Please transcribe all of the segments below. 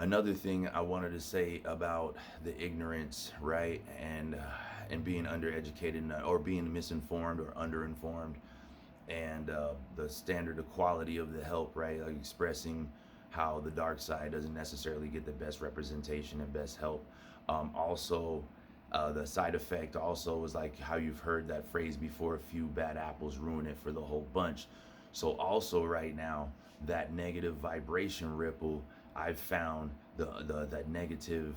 Another thing I wanted to say about the ignorance, right, and being undereducated or being misinformed or underinformed, and the standard of quality of the help, right, like expressing how the dark side doesn't necessarily get the best representation and best help. Also, the side effect also is like how you've heard that phrase before: a few bad apples ruin it for the whole bunch. So also right now, that negative vibration ripple, I've found that negative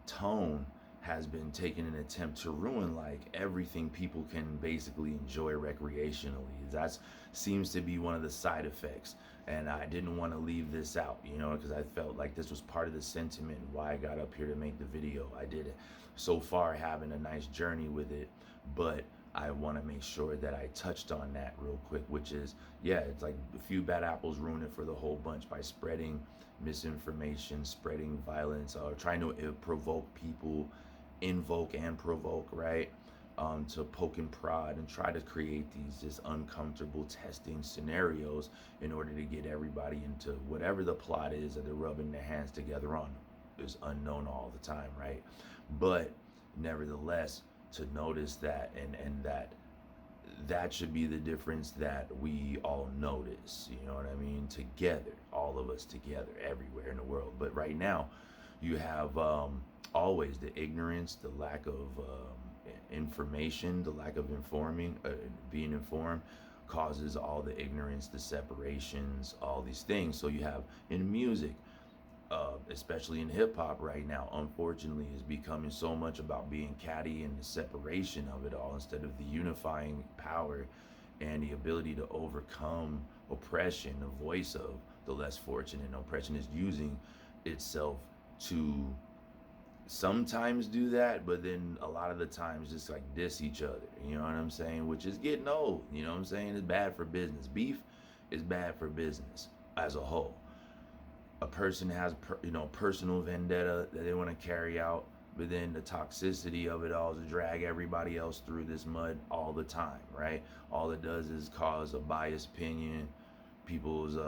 tone has been taken an attempt to ruin like everything people can basically enjoy recreationally. That seems to be one of the side effects, and I didn't want to leave this out, because I felt like this was part of the sentiment why I got up here to make the video. I did it so far, having a nice journey with it, but I want to make sure that I touched on that real quick, which is, yeah, it's like a few bad apples ruin it for the whole bunch by spreading misinformation, spreading violence, or trying to provoke people, invoke and provoke, right? To poke and prod and try to create these just uncomfortable testing scenarios in order to get everybody into whatever the plot is that they're rubbing their hands together on. Is unknown all the time, right? But nevertheless, to notice that, and that should be the difference that we all notice, you know what I mean, together, all of us together, everywhere in the world. But right now you have always the ignorance, the lack of information, the lack of being informed causes all the ignorance, the separations, all these things. So you have in music, especially in hip hop right now, unfortunately, is becoming so much about being catty and the separation of it all instead of the unifying power and the ability to overcome oppression, the voice of the less fortunate. And oppression is using itself to sometimes do that, but then a lot of the times just like diss each other, you know what I'm saying? Which is getting old, you know what I'm saying? It's bad for business. Beef is bad for business as a whole. A person has personal vendetta that they want to carry out, but then the toxicity of it all is to drag everybody else through this mud all the time, right? All it does is cause a biased opinion. People's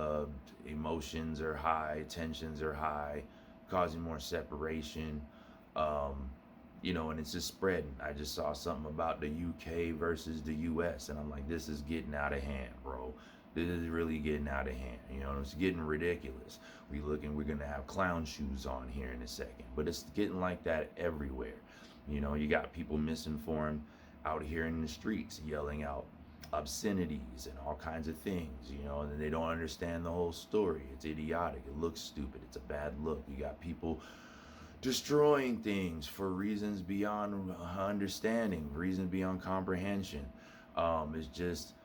emotions are high, tensions are high, causing more separation. And it's just spreading. I just saw something about the UK versus the US, and I'm like, this is getting out of hand, bro. This is really getting out of hand. It's getting ridiculous. We're gonna have clown shoes on here in a second, but it's getting like that everywhere. You got people misinformed out here in the streets yelling out obscenities and all kinds of things, and they don't understand the whole story. It's idiotic. It looks stupid. It's a bad look. You got people destroying things for reasons beyond understanding, reasons beyond comprehension. It's just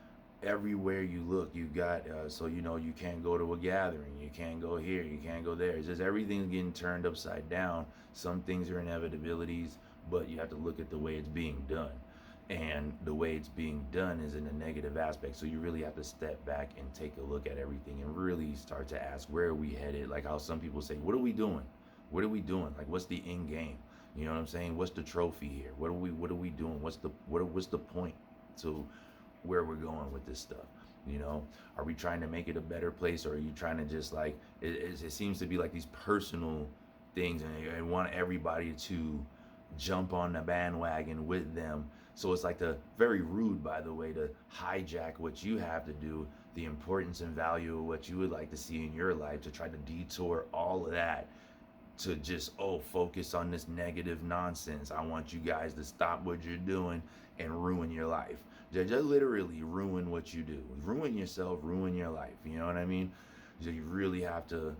everywhere you look, you got you can't go to a gathering, you can't go here, you can't go there. It's just everything's getting turned upside down. Some things are inevitabilities, but you have to look at the way it's being done. And the way it's being done is in a negative aspect. So you really have to step back and take a look at everything and really start to ask, where are we headed? Like how some people say, what are we doing? What are we doing? Like, what's the end game? You know what I'm saying? What's the trophy here? What are we doing? What's the point to where we're going with this stuff? Are we trying to make it a better place, or are you trying to just like it seems to be like these personal things, and they want everybody to jump on the bandwagon with them. So it's like very rude, by the way, to hijack what you have to do, the importance and value of what you would like to see in your life, to try to detour all of that to just focus on this negative nonsense. I want you guys to stop what you're doing and ruin your life. Just literally ruin what you do. Ruin yourself, ruin your life. You know what I mean? So you really have to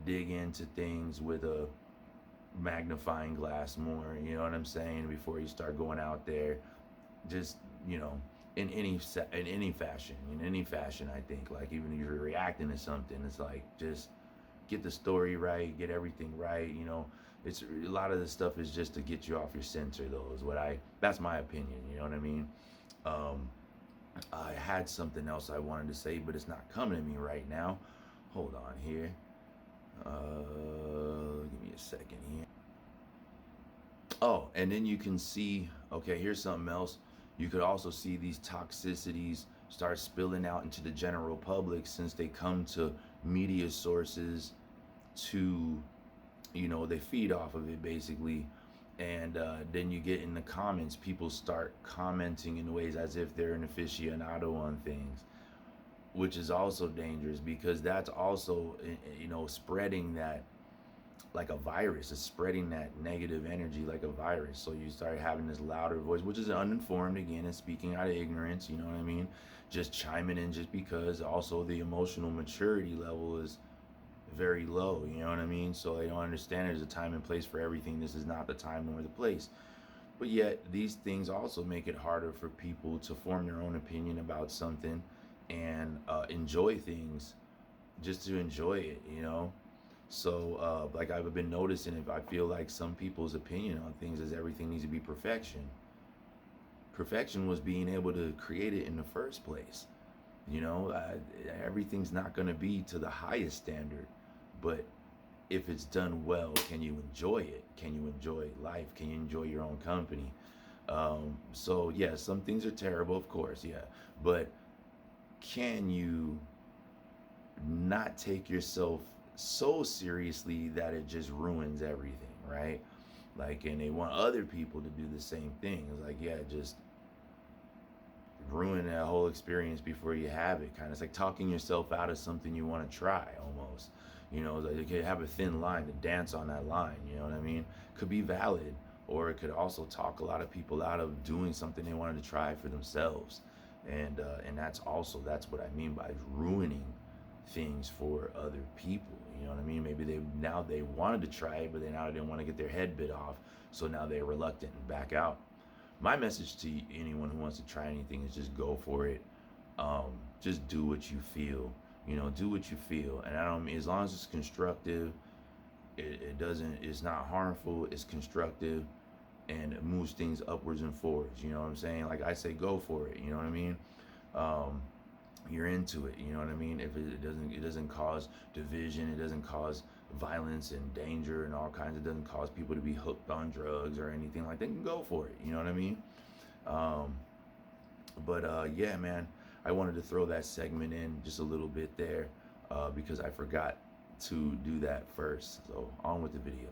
dig into things with a magnifying glass more, you know what I'm saying, before you start going out there. Just, in any fashion, I think, like, even if you're reacting to something, it's like, just get the story right, get everything right. It's a lot of this stuff is just to get you off your center, though, that's my opinion. You know what I mean? I had something else I wanted to say, but it's not coming to me right now. Hold on here. Give me a second here. Oh, and then you can see, okay, here's something else. You could also see these toxicities start spilling out into the general public, since they come to media sources to They feed off of it basically. And then you get in the comments, people start commenting in ways as if they're an aficionado on things, which is also dangerous because that's also, spreading that like a virus. It's spreading that negative energy like a virus. So you start having this louder voice, which is uninformed again and speaking out of ignorance. You know what I mean? Just chiming in just because. Also, the emotional maturity level is very low. You know what I mean? So they don't understand there's a time and place for everything. This is not the time nor the place. But yet, these things also make it harder for people to form their own opinion about something and enjoy things just to enjoy it. So, like I've been noticing, if I feel like some people's opinion on things is everything needs to be perfection. Perfection was being able to create it in the first place. You know, everything's not going to be to the highest standard, but if it's done well, can you enjoy it? Can you enjoy life? Can you enjoy your own company? So yeah, some things are terrible, of course, yeah, but can you not take yourself so seriously that it just ruins everything, right? Like, and they want other people to do the same thing. It's like, yeah, just ruin that whole experience before you have it. Kind of, it's like talking yourself out of something you want to try, almost. Like you could have a thin line to dance on that line. You know what I mean? Could be valid, or it could also talk a lot of people out of doing something they wanted to try for themselves. And that's what I mean by ruining things for other people. You know what I mean? Maybe they wanted to try it, but they now didn't want to get their head bit off, so now they're reluctant and back out. My message to anyone who wants to try anything is just go for it. Just do what you feel. Do what you feel, and I don't mean, as long as it's constructive, it doesn't. It's not harmful. It's constructive, and it moves things upwards and forwards. You know what I'm saying? Like I say, go for it. You know what I mean? Um, you're into it. You know what I mean? If it doesn't cause division, it doesn't cause violence and danger and all kinds. It doesn't cause people to be hooked on drugs or anything like that. Then go for it. You know what I mean? Um, but yeah, man, I wanted to throw that segment in just a little bit there because I forgot to do that first. So on with the video.